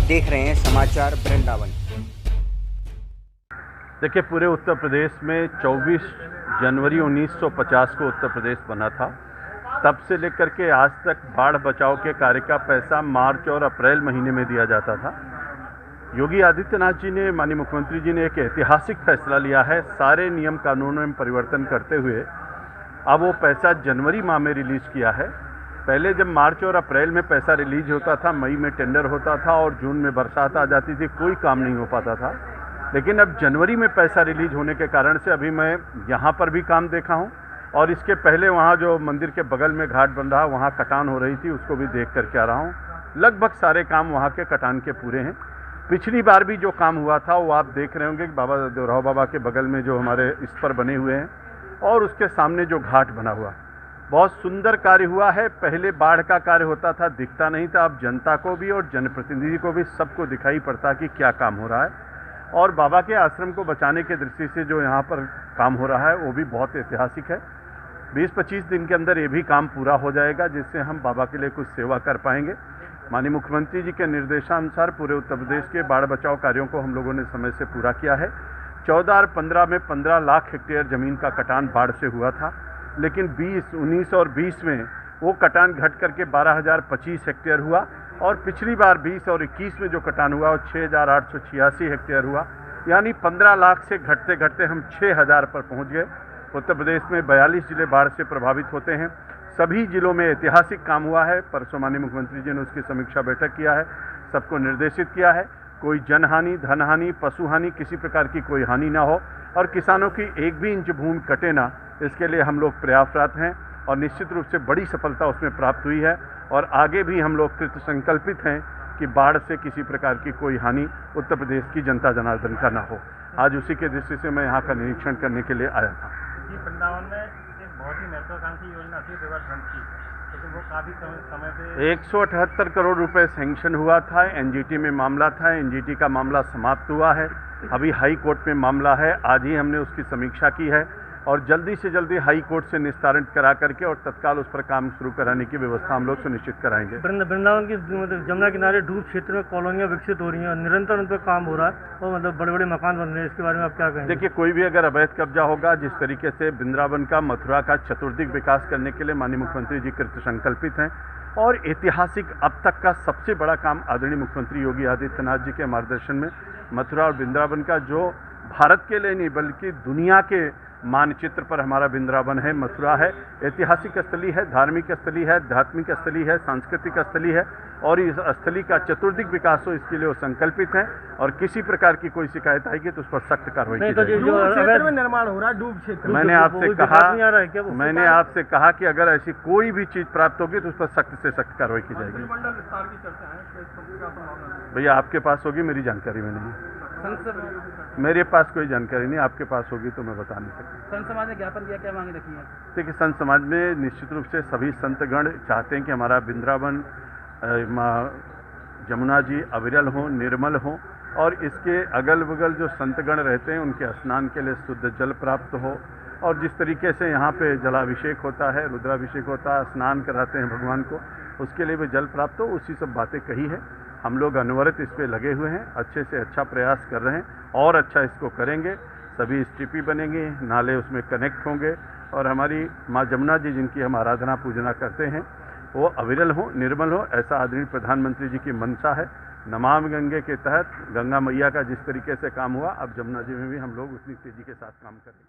देख रहे हैं समाचार वृंदावन। देखिए, पूरे उत्तर प्रदेश में 24 जनवरी 1950 को उत्तर प्रदेश बना था। तब से लेकर के आज तक बाढ़ बचाव के कार्य का पैसा मार्च और अप्रैल महीने में दिया जाता था। योगी आदित्यनाथ जी ने, माननीय मुख्यमंत्री जी ने एक ऐतिहासिक फैसला लिया है। सारे नियम कानूनों में परिवर्तन करते हुए अब वो पैसा जनवरी माह में रिलीज किया है। पहले जब मार्च और अप्रैल में पैसा रिलीज होता था, मई में टेंडर होता था और जून में बरसात आ जाती थी, कोई काम नहीं हो पाता था। लेकिन अब जनवरी में पैसा रिलीज होने के कारण से अभी मैं यहाँ पर भी काम देखा हूँ और इसके पहले वहाँ जो मंदिर के बगल में घाट बन रहा, वहाँ कटान हो रही थी, उसको भी देख करके आ रहा हूँ। लगभग सारे काम वहाँ के कटान के पूरे हैं। पिछली बार भी जो काम हुआ था वो आप देख रहे होंगे कि बाबा देवराव बाबा के बगल में जो हमारे इस पर बने हुए हैं और उसके सामने जो घाट बना हुआ, बहुत सुंदर कार्य हुआ है। पहले बाढ़ का कार्य होता था, दिखता नहीं था। अब जनता को भी और जनप्रतिनिधि को भी सबको दिखाई पड़ता कि क्या काम हो रहा है। और बाबा के आश्रम को बचाने की दृष्टि से जो यहाँ पर काम हो रहा है वो भी बहुत ऐतिहासिक है। 20-25 दिन के अंदर ये भी काम पूरा हो जाएगा, जिससे हम बाबा के लिए कुछ सेवा कर पाएंगे। माननीय मुख्यमंत्री जी के निर्देशानुसार पूरे उत्तर प्रदेश के बाढ़ बचाव कार्यों को हम लोगों ने समय से पूरा किया है। 14 और 15 में 15 लाख हेक्टेयर जमीन का कटान बाढ़ से हुआ था, लेकिन 20, 19 और 20 में वो कटान घट करके 12,025 हेक्टेयर हुआ और पिछली बार 20 और 21 में जो कटान हुआ वो 6,886 हेक्टेयर हुआ। यानी 15 लाख से घटते घटते हम 6,000 पर पहुंच गए। उत्तर प्रदेश में 42 जिले बाढ़ से प्रभावित होते हैं। सभी जिलों में ऐतिहासिक काम हुआ है। परसों माननीय मुख्यमंत्री जी ने उसकी समीक्षा बैठक किया है, सबको निर्देशित किया है कोई जनहानि, धनहानि, पशुहानि, किसी प्रकार की कोई हानि ना हो और किसानों की एक भी इंच भूमि कटे ना, इसके लिए हम लोग प्रयासरत हैं और निश्चित रूप से बड़ी सफलता उसमें प्राप्त हुई है। और आगे भी हम लोग कृत संकल्पित हैं कि बाढ़ से किसी प्रकार की कोई हानि उत्तर प्रदेश की जनता जनार्दन का ना हो। आज उसी के दृष्टि से मैं यहाँ का निरीक्षण करने के लिए आया था। जी, वृंदावन में एक बहुत ही महत्वाकांक्षी योजना थी रिवर फ्रंट की, लेकिन वो काफ़ी समय से 178 करोड़ रुपए सैंक्शन हुआ था। एनजीटी में मामला था, एनजीटी का मामला समाप्त हुआ है। अभी हाई कोर्ट में मामला है। आज ही हमने उसकी समीक्षा की है और जल्दी से जल्दी हाई कोर्ट से निस्तारण करा करके और तत्काल उस पर काम शुरू कराने की व्यवस्था हम लोग सुनिश्चित कराएंगे। वृंदावन की जमुना किनारे डूब क्षेत्र में कॉलोनियाँ विकसित हो रही हैं और निरंतर उन पर काम हो रहा है और मतलब बड़े बड़े मकान बन रहे हैं। इसके बारे में आप क्या कहेंगे? देखिए, कोई भी अगर अवैध कब्जा होगा, जिस तरीके से वृंदावन का, मथुरा का चतुर्दिक विकास करने के लिए माननीय मुख्यमंत्री जी कृत संकल्पित हैं और ऐतिहासिक अब तक का सबसे बड़ा काम आदरणीय मुख्यमंत्री योगी आदित्यनाथ जी के मार्गदर्शन में मथुरा और वृंदावन का, जो भारत के लिए नहीं बल्कि दुनिया के मानचित्र पर हमारा वृंदावन है, मथुरा है, ऐतिहासिक स्थली है, धार्मिक स्थली है, आध्यात्मिक स्थली है, सांस्कृतिक स्थली है और इस स्थली का चतुर्दिक विकास हो, इसके लिए वो संकल्पित हैं और किसी प्रकार की कोई शिकायत आएगी तो उस पर सख्त कार्रवाई की जाएगी। जो क्षेत्र में निर्माण हो रहा है, डूब क्षेत्र, मैंने आपसे कहा कि अगर ऐसी कोई भी चीज प्राप्त होगी तो उस पर सख्त से सख्त कार्रवाई की जाएगी। भैया, आपके पास होगी, मेरी जानकारी में नहीं है। मेरे पास कोई जानकारी नहीं, आपके पास होगी तो मैं बता नहीं सकता। संत समाज ने ज्ञापन दिया, क्या मांग रखी है? देखिए, संत समाज में निश्चित रूप से सभी संतगण चाहते हैं कि हमारा वृंदावन, जमुना जी अविरल हो, निर्मल हो और इसके अगल बगल जो संतगण रहते हैं उनके स्नान के लिए शुद्ध जल प्राप्त हो। और जिस तरीके से यहाँ पे जलाभिषेक होता है, रुद्राभिषेक होता है, स्नान कराते हैं भगवान को, उसके लिए भी जल प्राप्त हो, उसी सब बातें कही है। हम लोग अनवरत इस पे लगे हुए हैं, अच्छे से अच्छा प्रयास कर रहे हैं और अच्छा इसको करेंगे। सभी स्टीपी बनेंगे, नाले उसमें कनेक्ट होंगे और हमारी माँ जमुना जी, जिनकी हम आराधना पूजना करते हैं, वो अविरल हो, निर्मल हो, ऐसा आदरणीय प्रधानमंत्री जी की मंशा है। नमामि गंगे के तहत गंगा मैया का जिस तरीके से काम हुआ, अब जमुना जी में भी हम लोग उतनी तेजी के साथ काम करेंगे।